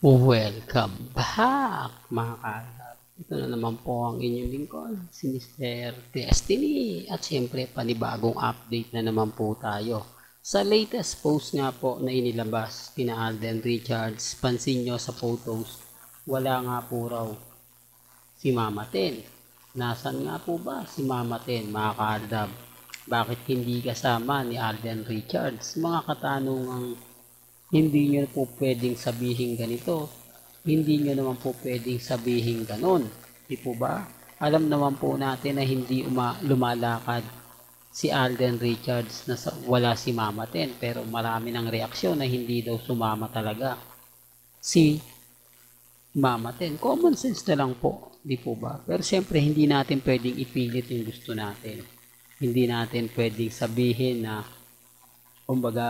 Welcome back mga kalab. Ito na naman po ang inyong lingkod, si Mr. Destiny. At syempre panibagong update na naman po tayo. Sa latest post nga po na inilabas kina Alden Richards, pansin nyo sa photos, wala nga po raw si Mama Ten. Nasaan nga po ba si Mama Ten mga kalab? Bakit hindi kasama ni Alden Richards? Mga katanungang hindi nyo po pwedeng sabihin ganito, hindi nyo naman po pwedeng sabihin ganon. Di po ba? Alam naman po natin na hindi lumalakad si Alden Richards na wala si Mama Ten, pero marami ng reaksyon na hindi daw sumama talaga si Mama Ten. Common sense na lang po, di po ba? Pero syempre hindi natin pwedeng ipilit yung gusto natin. Hindi natin pwedeng sabihin na kumbaga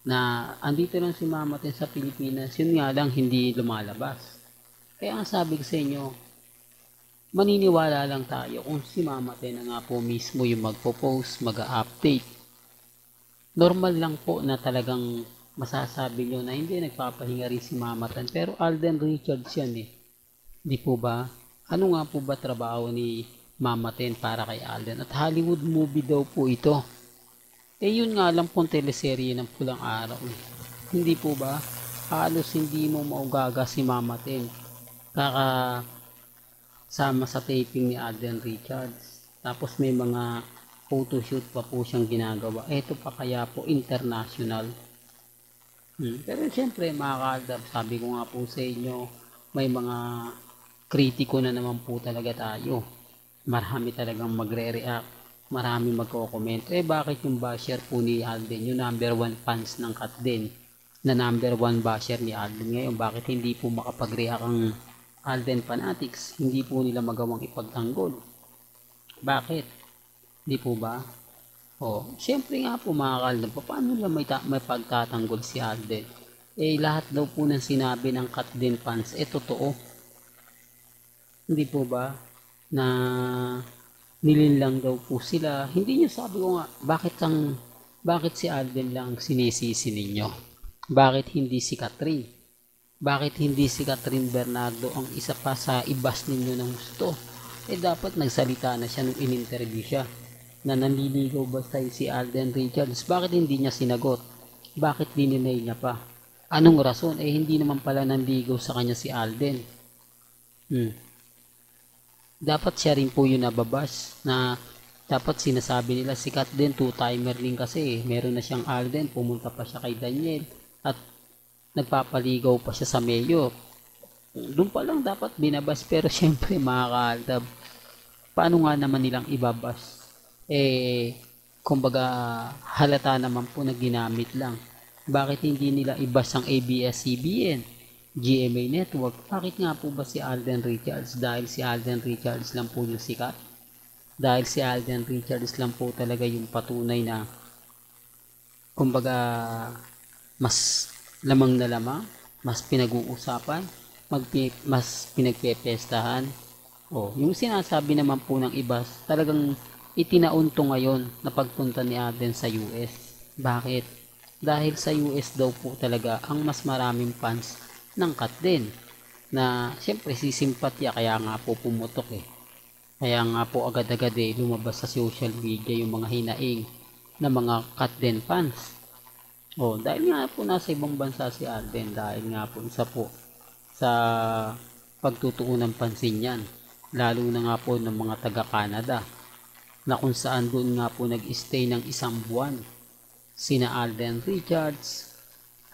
na andito lang si Mama Ten sa Pilipinas, yun nga lang hindi lumalabas. Kaya ang sabi ko sa inyo, maniniwala lang tayo kung si Mama Ten na nga po mismo yung magpo-post, mag-update. Normal lang po na talagang masasabi nyo na hindi nagpapahinga rin si Mama Ten, pero Alden Richards yan eh. Di po ba? Ano nga po ba trabaho ni Mama Ten para kay Alden? At Hollywood movie daw po ito. Eh yun nga lang pong teleserye ng Pulang Araw. Hindi po ba? Halos hindi mo maugaga si Mama Ten. Kakasama sa taping ni Alden Richards. Tapos may mga photoshoot pa po siyang ginagawa. Ito pa kaya po international. Pero siyempre mga kaldab, sabi ko nga po sa inyo, may mga kritiko na naman po talaga tayo. Marami talagang magre-react, marami magko-comment. Eh bakit yung basher po ni Alden, yung number 1 fans ng Kat din, na number 1 basher ni Alden ngayon, bakit hindi po makapag-react ang Alden fanatics? Hindi po nila magawang ipagtanggol. Bakit? Di po ba? Siyempre nga po mga kaldab, paano nila may pagtatanggol si Alden? Eh lahat daw po ng sinabi ng Kat din fans, totoo. Hindi po ba? Na nilinlang daw po sila. Hindi nyo sabi ko nga, bakit si Alden lang ang sinisisi ninyo? Bakit hindi si Catherine? Bakit hindi si Catherine Bernardo ang isa pa sa ibas ninyo ng gusto? Dapat nagsalita na siya nung in-interview siya na nanliligaw ba tayo si Alden Richards. Bakit hindi niya sinagot? Bakit dininay niya pa? Anong rason? Hindi naman pala nanligaw sa kanya si Alden. Dapat siya rin po yung nababash na dapat sinasabi nila sikat din, two-timer din kasi meron na siyang Alden, pumunta pa siya kay Daniel at nagpapaligaw pa siya sa mayor. Doon pa lang dapat binabas, pero syempre mga kaaldab, paano nga naman nilang ibabas? Kumbaga halata naman po na ginamit lang. Bakit hindi nila ibas ang ABS-CBN, GMA Network? Bakit nga po ba si Alden Richards? Dahil si Alden Richards lang po yung sikat? Dahil si Alden Richards lang po talaga yung patunay na kumbaga mas lamang na lamang, mas pinag-uusapan, mas pinagpepestahan? Yung sinasabi naman po ng iba, talagang itinaunto ngayon na pagpunta ni Alden sa US. Bakit? Dahil sa US daw po talaga ang mas maraming fans ng Kat din, na siyempre sisimpatya, kaya nga po pumutok kaya nga po agad-agad lumabas sa social media yung mga hinaing na mga Kat din fans. Dahil nga po nasa ibang bansa si Alden, dahil nga po isa po sa pagtutuon ng pansin yan, lalo na nga po ng mga taga Canada, na kung saan doon nga po nag-stay ng isang buwan sina Alden Richards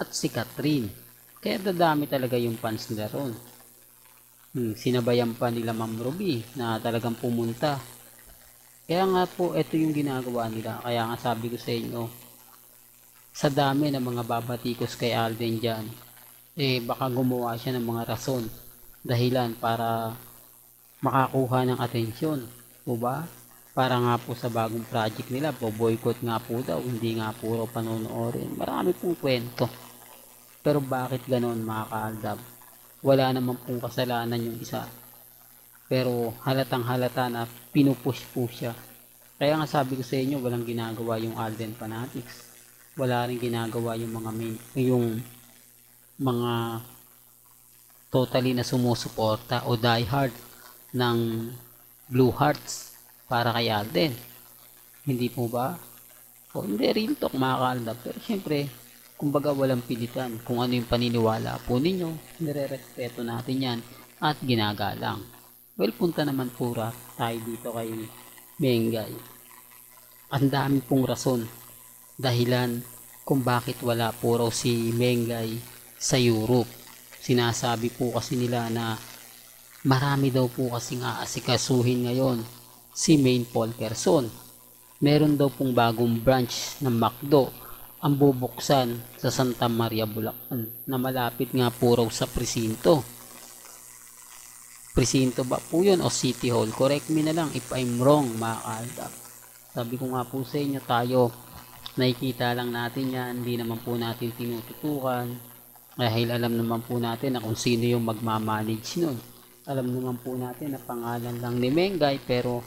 at si Catherine. Kaya dadami talaga yung fans nila ron. Sinabayan pa nila Ma'am Ruby na talagang pumunta. Kaya nga po ito yung ginagawa nila. Kaya nga sabi ko sa inyo, sa dami ng mga babatikos kay Alden dyan, baka gumawa siya ng mga rason, dahilan para makakuha ng atensyon. Ba? Para nga po sa bagong project nila, boycott nga po daw, hindi nga puro panonoorin. Marami pong kwento. Pero bakit ganon mga kaaldab? Wala naman pong kasalanan yung isa. Pero halatang halata na pinupush po siya. Kaya nga sabi ko sa inyo, walang ginagawa yung Alden fanatics. Wala rin ginagawa yung mga mga totally na sumusuporta o diehard ng Blue Hearts para kay Alden. Hindi po ba? O hindi, real talk mga kaaldab. Pero syempre, kumbaga walang pilitan. Kung ano yung paniniwala po ninyo, nire-respeto natin yan at ginagalang. Well, punta naman pura tayo dito kay Mengay. Ang dami pong rason, dahilan kung bakit wala po raw si Mengay sa Europe. Sinasabi po kasi nila na marami daw po kasing aasikasuhin ngayon si Maine Polkerson. Meron daw pong bagong branch ng McDo ang bubuksan sa Santa Maria, Bulacan na malapit nga po raw sa presinto. Presinto ba po yun o City Hall? Correct me na lang if I'm wrong mga kaaldab. Sabi ko nga po sa inyo, tayo nakikita lang natin yan, hindi naman po natin tinututukan dahil alam naman po natin na kung sino yung magmamanage nun. Alam naman po natin na pangalan lang ni Mengay pero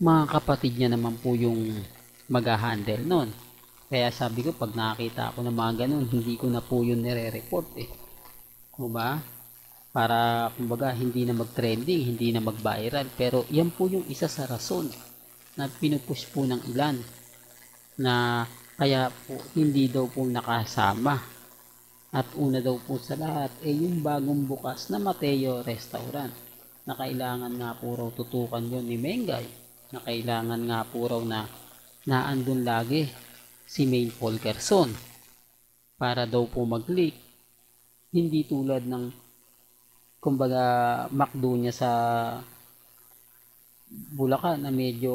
mga kapatid niya naman po yung mag-handle nun. Kaya sabi ko pag nakita ako ng mga ganun, hindi ko na po yun nire-report eh. Diba? Para kumbaga hindi na mag-trending, hindi na mag-viral. Pero yan po yung isa sa rason na pinupush po ng ilan na kaya po hindi daw po nakasama. At una daw po sa lahat yung bagong bukas na Mateo Restaurant na kailangan nga po raw tutukan yon ni Mengay, na kailangan nga po raw na naandun lagi si Maine Polkerson para daw po mag-leak, hindi tulad ng kumbaga McDo niya sa Bulacan na medyo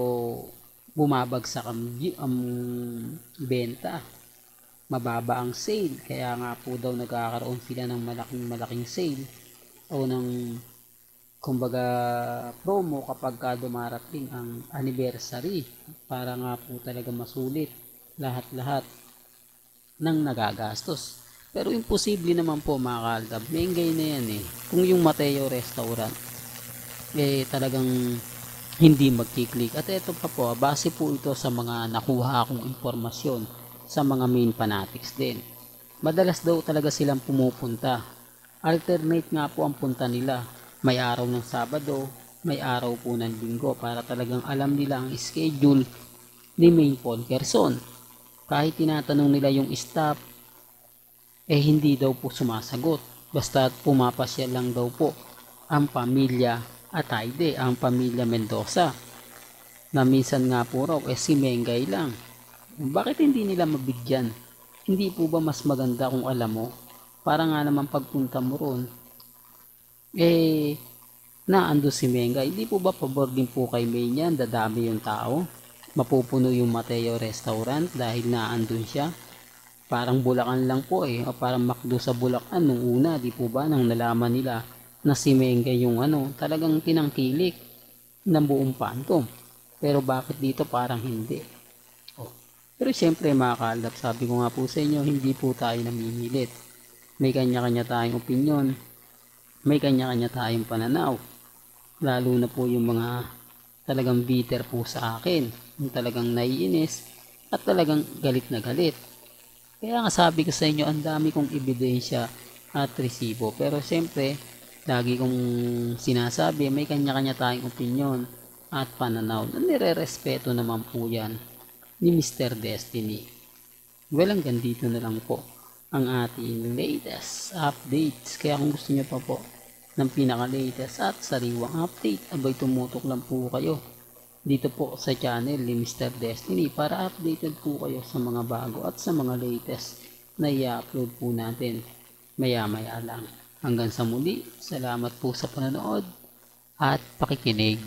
bumabagsak ang benta, mababa ang sale, kaya nga po daw nagkakaroon sila ng malaking sale o ng kumbaga promo kapag ka dumarating ang anniversary para nga po talaga masulit lahat ng nagagastos. Pero imposible naman po mga kaaldab, Mengay na yan eh. Kung yung Mateo Restaurant talagang hindi magkiklik. At ito pa po, base po ito sa mga nakuha akong impormasyon sa mga main fanatics din. Madalas daw talaga silang pumupunta. Alternate nga po ang punta nila. May araw ng Sabado, may araw po ng Linggo para talagang alam nila ang schedule ni Maine Polkerson. Kahit tinatanong nila yung staff, hindi daw po sumasagot. Basta pumapasyal lang daw po ang pamilya Atayde, ang pamilya Mendoza. Na minsan nga po raw si Mengay lang. Bakit hindi nila mabigyan? Hindi po ba mas maganda kung alam mo? Para nga naman pagpunta mo ron, naando si Mengay. Hindi po ba pabor din po kay May niyan? Dadami yung tao. Mapupuno yung Mateo Restaurant dahil naandun siya. Parang Bulacan lang po o parang McDo sa Bulacan nung una, di po ba? Nang nalaman nila na si Mengay yung talagang tinangkilik ng buong Phantom. Pero bakit dito parang hindi? Pero syempre mga kaaldab, sabi ko nga po sa inyo, hindi po tayo namimilit. May kanya-kanya tayong opinyon, may kanya-kanya tayong pananaw. Lalo na po yung mga talagang bitter po sa akin, yung talagang naiinis at talagang galit na galit. Kaya nga sabi ko sa inyo, ang dami kong ebidensya at resibo. Pero syempre, lagi kong sinasabi, may kanya-kanya tayong opinyon at pananaw. Nire-respeto naman po yan ni Mr. Destiny. Well, hanggang dito na lang po ang ating latest updates. Kaya kung gusto nyo pa po ng pinaka-latest at sariwang update, abay tumutok lang po kayo dito po sa channel ni Mr. Destiny para updated po kayo sa mga bago at sa mga latest na i-upload po natin maya-maya lang. Hanggang sa muli, salamat po sa panonood at pakikinig.